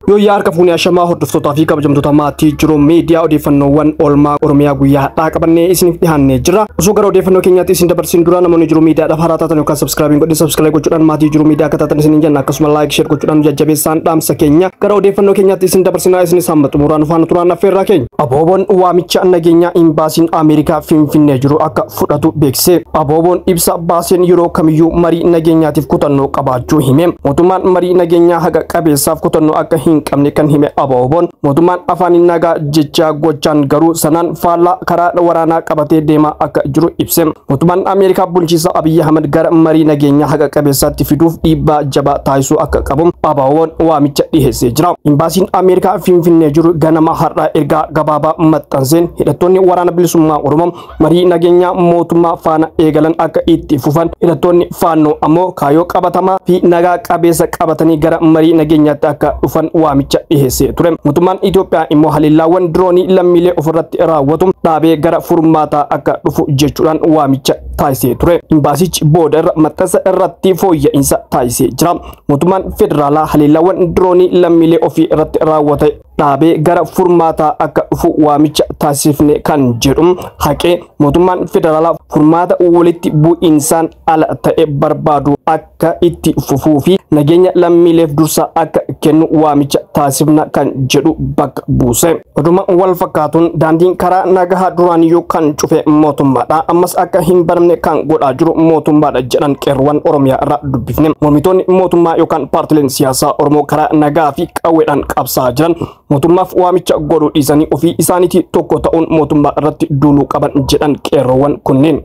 Yoo yaarka fuuni ashamaa hordoftoota fi kabajamtoota maatii jiru miidiyaa odeeffannoowwan oolmaa Oromiyaa guyyaa hadhaa qabannee isiniif dhiyaannee jira. Osoo gara odeeffannoo keenyaatti isin dabarsin dura namoonni jiru miidiyaadhaaf haaraa taatan yookaan subscribe gochuudhaan maatii jiru miidiyaa akka taatan isin jenna akkasuma like share gochuudhaan jajjabeessaan dhaamsa keenya gara odeeffannoo keenyaatti isin dabarsinaa isinis hamma xumuraan faana turaan affeerraa keenya. Abooboon waamicha nageenyaa imbaasiin Ameerikaa Finfinnee jiru akka fudhatu beeksise. Abooboon ibsa baaseen yeroo kamiyyuu marii nageenyaatiif kutannoo qabaachuu hime. Mootummaan marii nageenyaa haqa qabeessaaf kutannoo akka hin qabne kan hime Abooboon mootummaan afaan nagaa jecha gochaan garuu sanaan faallaa karaa waraanaa qabatee deemaa akka jiru ibse. Mootummaan Ameerikaa bulchiinsa Abiy Ahmed gara marii nageenyaa haqa qabeessaatti fiduuf dhiibbaa jabaa taasisuu akka qabu Abooboon waamicha dhiheessee jira. Imbaasiin Ameerikaa Finfinnee jiru ganama har'aa ergaa gabaabaa maxxanseen hidhattoonni waraana bilisummaa Oromoo marii nageenyaa mootummaa faana eegalan akka itti fufan hidhattoonni faannoo ammoo kaayoo qabatamaa fi nagaa qabeessa qabatanii gara marii nageenyaatti akka dhufan waamicha dhiheessee ture. Mootummaan Itoophiyaa immoo haliillaawwan diroonii lammiilee ofirratti raawwatu dhaabee gara furmaataa akka dhufu jechuudhaan waamicha taasisee ture. Imbaasichi booda irra maxxansa irratti fooyya'insa taasisee jira. Mootummaan federaalaa haliillaawwan diroonii lammiilee ofii irratti raawwate dhaabee gara furmaataa akka dhufu waamicha taasifne kan jedhu haqee mootummaan federaalaa furmaata walitti bu'insaan ala ta'e barbaadu akka itti fufuu fi nageenya lammiileef dursa akka kennu waamicha taasifna kan jedhu bakka buuse. Oduma wal fakkaatuun daandiin karaa nagahaa duraaniyyuu kan cufe mootummaadha ammas akka hin banamne kan godhaa jiru mootummaadha jedhan qeerroowwan Oromiyaa irraa dubbifne. Mormitoonni mootummaa yookaan paartileen siyaasaa Oromoo karaa nagaa fi qawweedhaan qabsaa jiran mootummaaf waamicha godhuu dhiisanii ofii isaaniitii tokko ta'uun mootummaa irratti duuluu qaban jedhan qeerroowwan kunneen.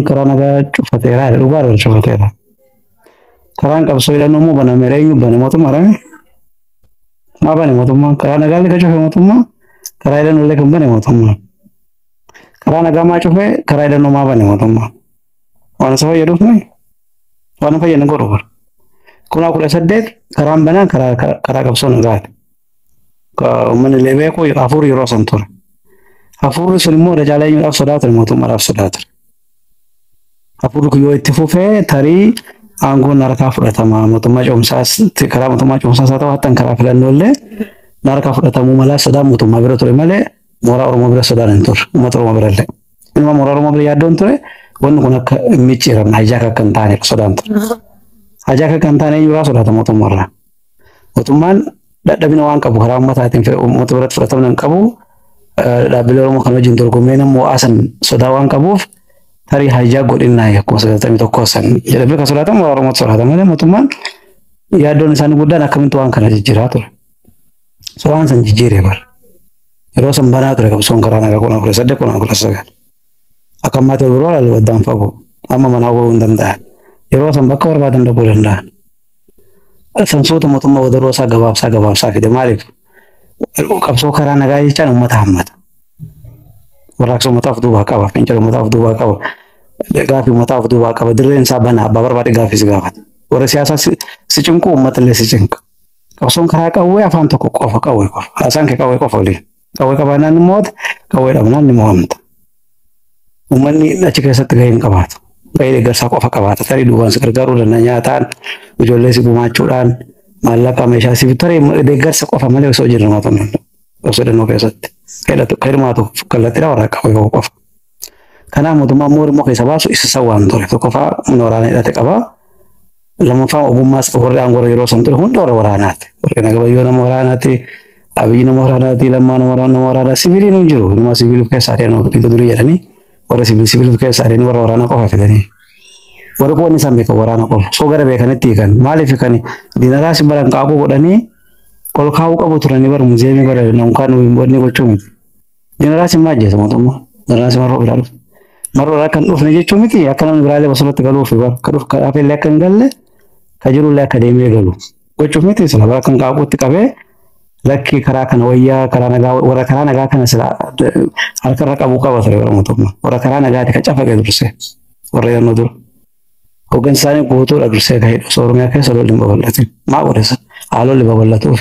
Karaa nagaa cufateera dhugaa dha cufateera. Karaan qabsoo hidhannoo immoo banamee eenyu bane mootummaa maa bane mootummaa karaa nagaa illee cufe mootummaa karaa hidhannoo illee kan bane mootummaa karaa nagaa maa cufe karaa hidhannoo maa bane mootummaa waan isa fayyaduuf waan fayyadne godhu bara. Kunaa 18 karaan banaan karaa qabsoo nagaati. Uummanni illee beeku hafuurri yeroo san ture. Hafuurri sun immoo dajaalee eenyuudhaaf sodaa ture mootummaadhaaf sodaa ture. Hafuurri yoo itti fufee tarii aangoon harkaa fudhatama mootummaa cimsaas karaa mootummaa cimsaas haa ta'u hattan karaa filannoo illee harkaa fudhatamuu malaa sodaa mootummaa bira ture malee mooraa Oromoo bira sodaan hin ture uummata Oromoo bira illee. Inuma mooraa Oromoo bira yaaddoon ture wanni kun akka micciiran hajaaka akka hin taane sodaan ture. Hajaaka akka hin taane eenyurraa sodaata mootummaarraa. Mootummaan dadhabina waan qabu karaa uummataatiin uummata biratti fudhatamuu hin qabu. Dhaabbilee Oromoo kan wajjin dorgommee nammoo aasan sodaa waan qabuuf tarii hajaa godhinnaa akkuma 91 san jedhamee kan sodaatamu Oromoo sodaatama malee mootummaan yaaddoon isaanii guddaan akkamitti waan kana jijjiiraa ture. So waan san jijjiiree bara. Yeroo san banaa ture qabsoon karaa nagaa 18 akka ammaatti wal biroo laalu waddaan fagoo amma manaa bahuu hin danda'an. Yeroo san bakka barbaadan dhabuu danda'an. Sansoota mootummaa wadaroo isaa gabaabsaa fide maaliif? Qabsoo karaa nagaa jechaan uummata hammata. Warraaqsa uummataaf duubaa qaba, fincila uummataaf duubaa qaba, gaaffii uummataaf duubaa qaba, dirreen isaa banaa, abbaa barbaade gaaffii si gaafata. Warra siyaasaa si cinqu uummata illee si cinqa. Qabsoon karaa qawwee afaan tokko qofa qawwee qofa. Haasaan kee qawwee qofa waliin. Qawwee qabaannaan ni mo'ata, qawwee dhabnaan ni mo'amta. Uummanni achi keessatti gahee hin qabaatu. Gahee deeggarsaa qofa qabaata. Tarii duubaan si gargaaruu danda'a nyaataan, ijoollee si gumaachuudhaan, maallaqa meeshaa si tarii deeggarsa qofa malee osoo jirru mootummaa. Osoo dannoo keessatti. Hirmaatu kallattiidha warra qawwee qofa. Kanaaf mootummaan immoo keessa baasu isa sawwaan ture. Tokkoffaa humna waraanaa hidhate qaba. Lammaffaa ogummaas warri aangoo yeroo san ture hunda warra waraanaati. Warri Nagabayyoo nama waraanaati. Abiyyi nama waraanaati. Lammaa nama waraanaa. Sibiiliin hin jiru. Nama sibiilii keessaa adeemu dhibba durii jedhanii warra sibiilii keessaa adeemu warra waraanaa qofa fidanii. Warri qoonni isaan beekan waraana qofa. Soo gara beekanitti hiikan. Maaliif hiikani? Diinaraa si baran qaaquu godhanii ol kaa'uu qabu turanii bara muuziyeemii bara namkaan wanni gochuu miti. Diinaraas hin maajjeessa mootummaa. Diinaraas marroo biraa dhufu. Marroo irraa kan dhufne jechuu miti akka namni biraallee bosonatti galuufi akka dhufu karaafillee akka hin galle ka jirullee akka deemee galu. Gochuuf miti sila bara kan qaaquutti qabee lakki karaa kana wayyaa karaa nagaa warra karaa nagaa kana sila harkarra qabuu qaba ture bara mootummaa. Warra karaa nagaati ka cafaqee dursee warra yannoo dura. Hoggansi isaanii guutuudha dursee ka hidhu Oromiyaa keessa lolli hin babal'atin. Maa godhesa haalolli babal'atuuf.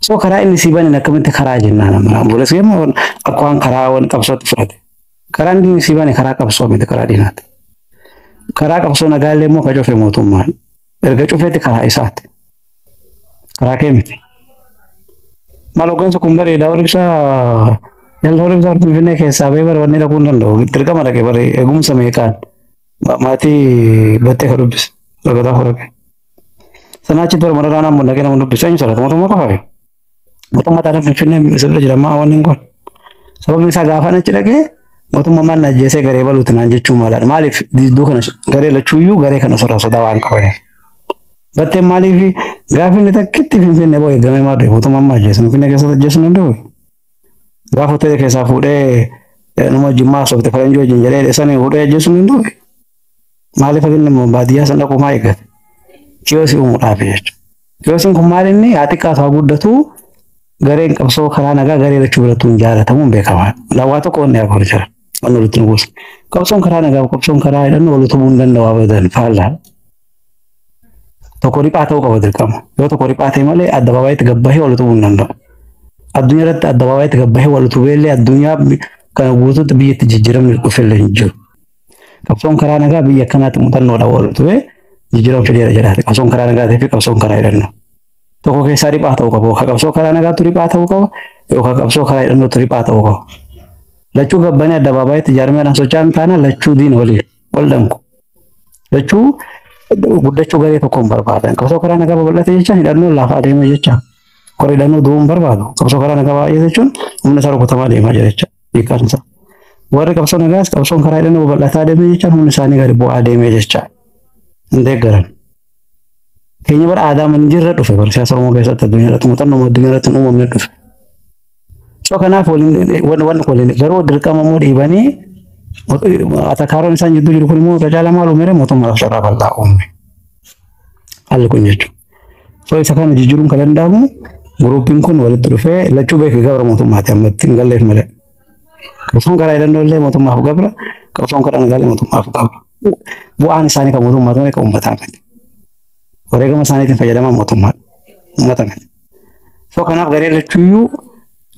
So karaa inni si banin akkamitti karaa jennaan amma ambulas gemma akka waan karaa waan qabsootti fudhate. Karaan inni si bane karaa qabsoo miti karaa diinaati. Karaa qabsoo nagaallee immoo ka cufe mootummaan. Erga cufeetti karaa isaati. Karaa kee miti. Maal hoggansa kun bareedaa warrisaa yalla warrisaa Finfinnee keessaa bahee bara wanni dhaquu hin danda'u. Dirqama dhaqee bara eegumsa meeqaan maatii battee ka dubbise dhagataa horake. Sanaachi bara mara raanaan mun dhaqee nama dubbise eenyu sodaata mootummaa qofaa mootummaa taanaan Finfinnee sirra jira maa wanni kun. Sababni isaa gaafa achi dhaqee mootummaa maal na ajjeesee garee baluuti naan jechuun maalaadha. Maaliif didduu kana garee lachuuyyuu garee kana sodaa waan qabaniif. Battee maaliif gaafa inni takkitti Finfinnee boo eegamee maal ta'e mootummaan maa ajjeesu Finfinnee keessatti ajjeesuu hin danda'u. Gaafa hoteela keessaa fuudhee nama jimmaa soofte faranjii wajjin jedhee dheessanii fuudhee ajjeesuu hin danda'u. Maaliif inni baadiyyaa san dhaquu maa eeggate? Kiyoosii uumuudhaaf jechuudha. Kiyoosiin kun maal inni haa xiqqaatu guddatu gareen qabsoo karaa nagaa garee lachuu birattuun jaalatamuun beekama. Lawwaa tokko wanni haa jira. Wanni walitti nu buusa. Qabsoon karaa nagaa qabsoon karaa hidhannoo walitti bu'uu hin danda'u abadan faallaa. Tokko riphaa ta'uu qaba dirqama. Yoo tokko riphaa ta'e malee addabaabayitti gabbahee walitti bu'uu hin danda'u. Addunyaa irratti addabaabayitti gabbahee walitti bu'eellee addunyaa kana guutuutti biyyatti jijjiiramni dhufellee hin jiru. Qabsoon karaa nagaa biyya akkanaatti muuxannoodhaan walitti bu'ee jijjiiramu fedheera jedhaate. Qabsoon karaa nagaatii fi qabsoon karaa hidhannoo. Tokko keessaa riphaa ta'uu qaba. Yookaan qabsoo karaa nagaatu riphaa ta'uu qaba. Yookaan qabsoo karaa hidhannootu riphaa ta'uu qaba. Lachuu gabbanii addabaabayitti jaarmeedhaan socho'an taana lachuu diina wal danqu. Lachuu guddachuu garee tokkoon barbaadan. Qabsoo karaa nagaa babal'ate jechaan hidhannoon laafaa deema jecha. Qorra hidhannoo du'uun barbaadu. Qabsoo karaa nagaa baay'ee jechuun humna isaa rukutamaa deemaa jira jecha. Hiikaan isaa. Warri qabsoo nagaas qabsoon karaa hidhannoo babal'ataa deemee jechaan humni isaanii gadi bu'aa deemee jecha. Hin deeggaran. Keenya bara aadaa man jirra dhufe bara siyaasa Oromoo keessatti addunyaa irratti muuxannoo addunyaa irratti uumamne dhufe. So kanaaf waliin garuu dirqama immoo dhiibanii atakaaroon isaan jidduu jiru kun immoo caalaa maal uumere mootummaadhaaf carraa bal'aa uume. Haalli kun jechuudha. So isa kana jijjiiruun kan danda'amu guruupiin kun walitti dhufee lachuu beekee gabra mootummaati amma ittiin galleef malee. Qabsoon karaa hidhannoo illee mootummaaf gabra qabsoon karaa nagaa illee mootummaaf gabra. Bu'aan isaanii kan mootummaatu malee kan uummataa miti. Wareegama isaaniitiin fayyadamaa mootummaa uummata miti. So kanaaf garee lachuuyyuu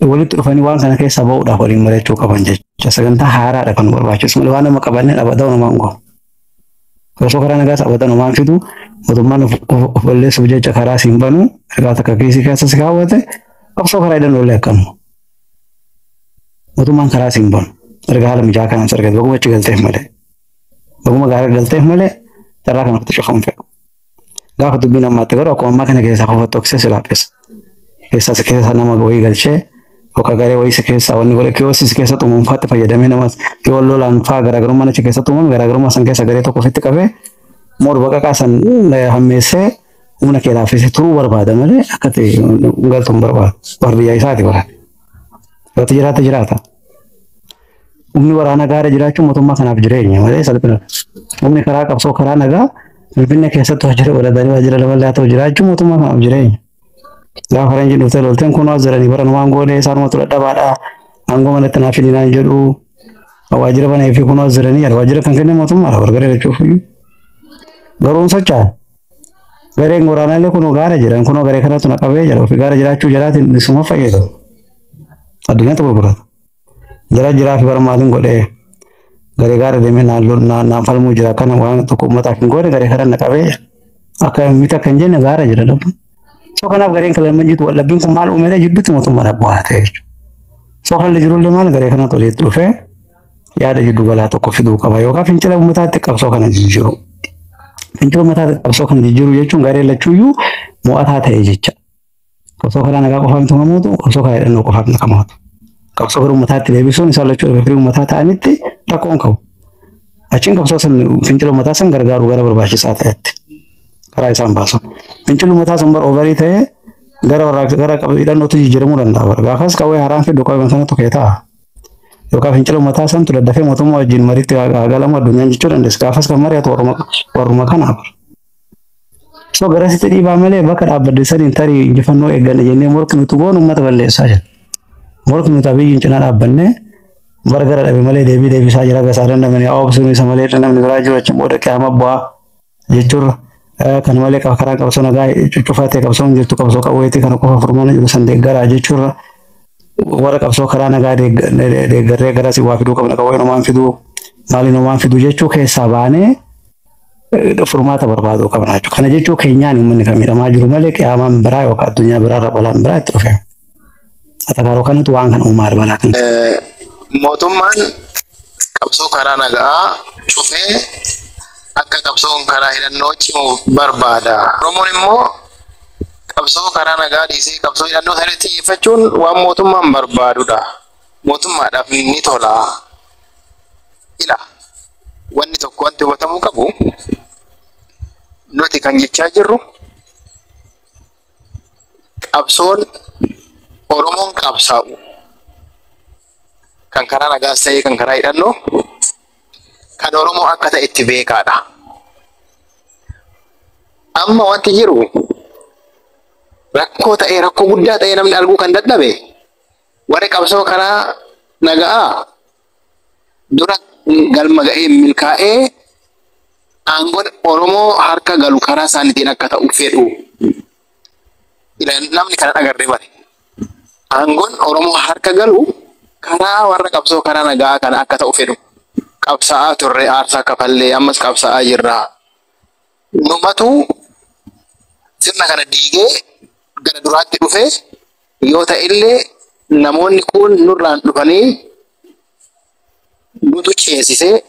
walitti dhufanii waan kana keessaa ba'uudhaaf waliin mari'achuu qaban jecha sagantaa haaraadha kan barbaachisu malee waan nama qabannee dhaabbataa namaan goon. Qabsoo karaa nagaas dhaabbataa namaan fidu mootummaan of balleessuuf jecha karaa siin banu ergaa takka kiisii keessa si kaawwate qabsoo karaa hidhannoo illee akkanu. Mootummaan karaa siin banu ergaa haala mijaa kanaan sargate baguma achi galteef malee. Baguma gaarii galteef malee carraa kanatti cufamu fedhu. Gaafa dubbiin ammaatti garuu akkuma ammaa kana keessaa qofa tokkosee si laaffisa. Keessa nama wayii galchee yookaan garee wayii keessaa wanni godhe kiyoosii keessatti uumamfaatti fayyadamee nama yoo lolaan fa'aa garaagarummaa achi keessatti uumame garaagarummaa san keessa garee tokko ofitti qabee mooru baqaqaa san hammeessee humna kee laaffisee turuu barbaada malee akka ta'e galtuu hin barbaadu. Barbiyyaa isaati waraana. Yoo jiraata. Humni waraana gaara jiraachuun mootummaa kanaaf jireenya malee salphina. Humni karaa qabsoo karaa nagaa Finfinnee keessatti hojii godhatanii waajjira dabalaa ta'u jiraachuu mootummaa kanaaf jireenya. Gaafa faranjiin dhuftee lolteen kun waan jiranii bara numaan goonee isaanuma tura dhabaadhaa aangoo manatti naaf hidhinaan jedhu waajjira banee fi kun waan jiranii waajjira kan kenne mootummaadha gargaree jechuuf garuun socho'an. Gareen waraanaalee kunoo gaara jiran kunoo garee kanatu naqabee jira ofii gaara jiraachuu jalaatiin isuma fayyadamu. Addunyaatti gurgurata. Jara jiraa fi bara maatiin godhee garee gaara deemee naan falmuu jira kana waan tokko uummataaf hin goone garee kana naqabee akka mita kan jenne gaara jira dhabdu. So kanaaf gareen kan lamman jitu wallabbiin kun maal uumee jidduutti mootummaadhaaf bu'aa ta'e jechuudha. So kan jirullee maal garee kanatti walitti dhufee yaada jiddu galaa tokko fiduu qaba yookaan fincila uummataatti qabsoo kana jijjiiru. Fincila uummataatti qabsoo kana jijjiiru jechuun garee lachuuyyuu mo'ataa ta'e jecha. Qabsoo karaa nagaa qofaaf nama mootu qabsoo karaa hidhannoo qofaaf nama mootu. Qabsoo gara uummataatti deebisuun isaan lachuu firii uummataa ta'anitti rakkoon qabu. Achiin qabsoo san fincila uummataa san gargaaru gara barbaachisaa ta'etti karaa isaan baasu. Fincilli uummataa san bara ovarii ta'ee gara hidhannootti jijjiiramuu danda'a. Gaafas qawwee haaraan fiduu qaban sanatu kee ta'a. Yookaan fincila uummataa santu daddafee mootummaa wajjin mariitti galamu addunyaan jechuu dandeessa. Gaafas kan mari'atu warruma kanaaf. So garasitti dhiibaa malee bakka dhaabbadde saniin tarii injifannoo eegganne jennee morki nuti goonu uummata balleessaa jira. Morki nuti abiyyiin cinaa dhaabbannee bara gara dhabe malee deebisaa jira gasaa dandamanii oobsuun isa malee namni biraa jiru achi booda qiyaama bu'aa jechuudha. Kan malee karaa qabsoo nagaa cufatee qabsoon jirtu qabsoo qawweetii kana qofa furmaana jiru san deeggaraa jechuudha. Warra qabsoo karaa nagaa deeggarree gara si waa fiduu qabna qawwee nomaan fiduu maali nomaan fiduu jechuu keessaa baanee furmaata barbaaduu qabna jechuudha. Kana jechuu keenyaan uummanni kan miidhamaa jiru malee qiyaamaan biraa yookaan addunyaa biraa irra balaan biraa itti dhufe. Atakaroo kanatu waan kan uumaa balaa kan. Mootummaan qabsoo karaa nagaa cufee akka qabsoon karaa hidhannoo cimu barbaada. Oromoon immoo qabsoo karaa nagaa dhiisee qabsoo hidhannoo irratti xiyyeeffachuun waan mootummaan barbaadudha. Mootummaadhaaf ni tola. Ila wanni tokko wanti hubatamuu qabu nuti kan jechaa jirru qabsoon Oromoon qabsaa'u kan karaa nagaas ta'ee kan karaa hidhannoo kan Oromoo akka ta'e itti beekaadha. Amma wanti jiru rakkoo ta'ee rakkoo guddaa ta'ee namni arguu kan dadhabe warri qabsoo karaa nagaa dura galma ga'ee milkaa'ee aangoon Oromoo harka galu karaa isaaniitiin akka ta'u fedhu. Namni kana agarree bare. Aangoon Oromoo harka galu karaa warra qabsoo karaa nagaa kana akka ta'u fedhu. Qabsaa'aa turre aarsaa kafallee ammas qabsaa'aa jirra. Numatu sirna kana diigee gara duraatti dhufe yoo ta'ellee namoonni kun nurraan dhufanii nutu ceesisee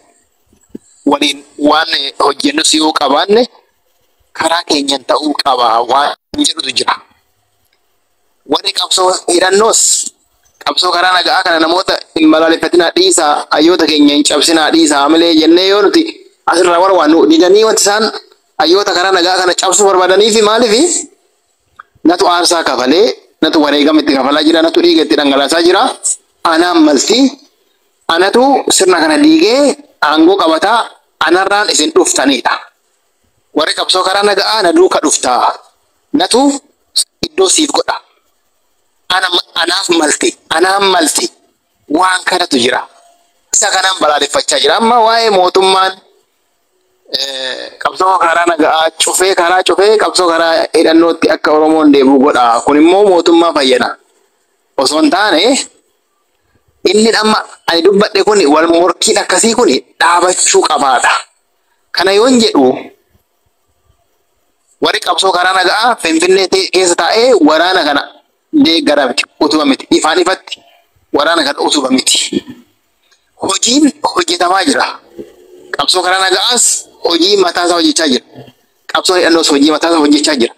waliin waan hojjennus yoo qabaanne karaa keenyan ta'uu qaba waan jedhutu jira. Warri qabsoo hidhannoos qabsoo karaa nagaa kana namoota hin balaaleffatinaa dhiisaa hayyoota keenya hin cabsinaa dhiisaa malee jennee yoo nuti asirraa warwaannu didanii wanti isaan hayyoota karaa nagaa kana cabsuu barbaadanii fi maaliif natu aarsaa kafalee natu wareegama itti kafalaa jira natu dhiiga itti dhangalaasaa jira anaan malti anatu sirna kana diigee aangoo qabataa anarraan isin dhuftanidha. Warri qabsoo karaa nagaa na duuka dhuftaa natu iddoo siif godha. Anaan malti waan kanatu jira. Isa kanaan balaaleffachaa jira. Amma waa'ee mootummaan qabsoo karaa nagaa cufee qabsoo karaa hidhannootti akka Oromoon deebi'u godha. Kun immoo mootummaa fayyada. Osoo hin taane inni amma ani dubbadhe kun wal morkiin akkasii kun dhaabachuu qabaadha. Kana yoon jedhu warri qabsoo karaa nagaa Finfinnee keessa taa'ee waraana kana deeggara miti utuba miti ifaan ifatti waraana kana utuba miti. Hojiin hojjetamaa jira. Qabsoo karaa nagaas hojii mataasaa hojjechaa jira. Qabsoo hidhannoos hojii mataasaa hojjechaa jira.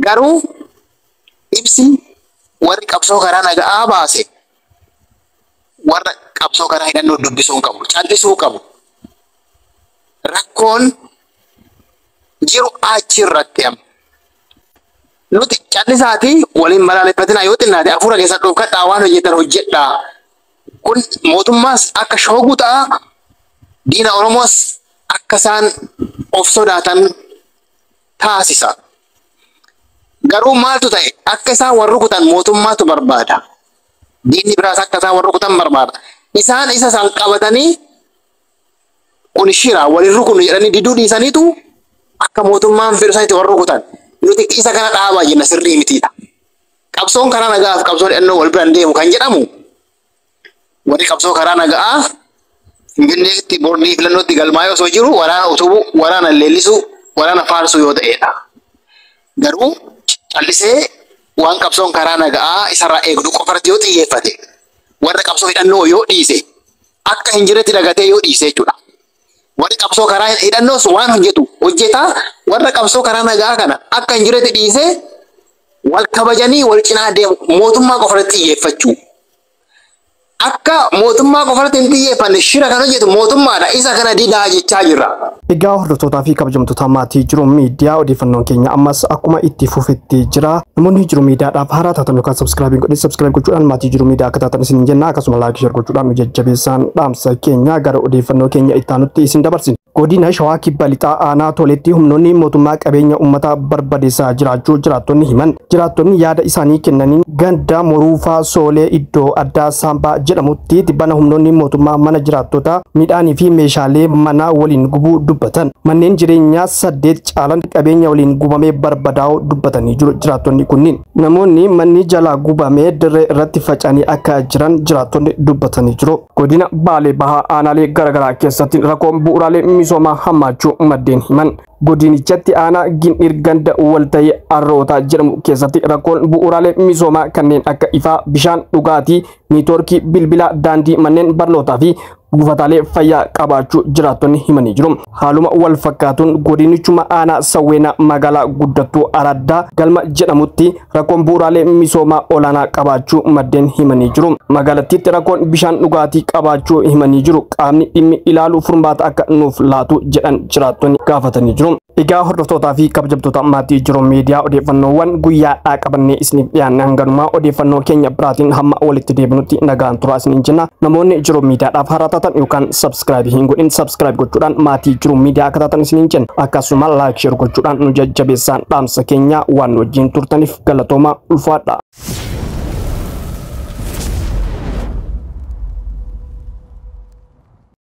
Garuu ibsi warri qabsoo karaa nagaa baase warra qabsoo karaa hidhannoo dubbisuu qabu, callisuu qabu. Rakkoon jiru achirratti amma. Nuti callisaati waliin balaaleffatinaa yoo xinnaate hafuura keessaa dhoofkadhaa waan hojjetan hojjedhaa. Kun mootummaas akka shooguu ta'a. Diina Oromoos akka isaan of sodaatan taasisa. Garuu maaltu ta'e akka isaan warra rukutan mootummaatu barbaada. Diinni biraas akka isaan warra rukutan barbaada. Isaan isa isaan qabatanii kun shira waliin rukunu jedhanii diduu dhiisaniitu akka mootummaan fedhu isaaniitti warra rukutan. Nuti isa kana dhaabaa jenna sirrii mitiidha. Qabsoon karaa nagaaf qabsoon hidhannoo wal biraan deemu kan jedhamu warri qabsoo karaa nagaa Finfinneetti boordii filannootti galmaa'ee osoo jiru waraana utubuu, waraana leellisuu, waraana faarsuu yoo ta'edha. Garuu callisee waan qabsoon karaa nagaa isarraa eegdu qofarratti yoo xiyyeeffate warra qabsoo hidhannoo yoo dhiise akka hin jirretti dagatee yoo dhiise jechuudha. Warri qabsoo karaa hidhannoos waan hojjetaa warra qabsoo karaa nagaa kana akka hin jirretti dhiise wal kabajanii wal cinaa deemu mootummaa qofarratti xiyyeeffachuu. Akka mootummaa qofarratti hin xiyyeeffanne shira kan hojjetu mootummaadha. Isa kana didaa jechaa jirra. Egaa hordoftootaa fi kabajamtoota maatii jiru miidiyaa odeeffannoon keenya ammas akkuma itti fufetti jira. Namoonni jiru miidiyaadhaaf haaraa taatan yookaan subscribe gochuudhaan maatii jiru miidiyaa akka taatan isin jenna. Akkasuma like share gochuudhaan nu jajjabeessaan dhaamsa keenya gara odeeffannoo keenya itti aanutti isin dabarsina. Godina Shawaa Kibba Lixaa Aanaa Toletti humnoonni mootummaa qabeenya uummataa barbadeessaa jiraachuu jiraattonni himan. Jiraattonni yaada isaanii kennaniin ganda Moruufaa Soolee iddoo addaa Saambaa jedhamutti tibbana humnoonni mootummaa mana jiraattota midhaanii fi meeshaalee manaa waliin gubuu dubbatan. Manneen jireenyaa 8 caalan qabeenya waliin gubamee barbadaa'uu dubbatanii jiru jiraattonni kunniin. Namoonni manni jalaa gubamee dirree irratti faca'anii akka jiran jiraattonni dubbatanii jiru. Godina Baalee Bahaa aanaalee garaagaraa keessatti rakkoon bu'uuraalee misooma hammaachuu maddeen himan. godinichatti aanaa Gin'ir ganda walta'ii Arroota jedhamu keessatti rakkoon bu'uuraalee misoomaa kanneen akka ifaa, bishaan dhugaatii, neetwoorkii bilbilaa, daandii, manneen barnootaa fi buufataalee fayyaa qabaachuu jiraattonni himanii jiru. Haaluma wal fakkaatuun godinichuma aanaa Sawweenaa magaalaa guddattuu Araddaa galma jedhamutti rakkoon bu'uuraalee misoomaa olaanaa qabaachuu maddeen himanii jiru. Magaalattiitti rakkoon bishaan dhugaatii qabaachuu himanii jiru. Qaamni dhimmi ilaalu furmaata akka nuuf laatu jedhan jiraattonni gaafatanii jiru. Egaa hordoftootaa fi kabajamtoota maatii Jiruu Miidiyaa odeeffannoowwan guyyaadhaa qabannee isiniif dhiyaanne hanganumaa odeeffannoo keenya biraatiin hamma walitti deebinutti nagaan turaa isiniin jenna. Namoonni Jiruu Miidiyaadhaaf haaraa taatan yookaan subscribe hin godhin subscribe gochuudhaan maatii Jiruu Miidiyaa akka taatan isiniin jenna. Akkasuma like share gochuudhaan nu jajjabeessaan dhaamsa keenya waan wajjin turtaniif galatoomaa ulfaadha.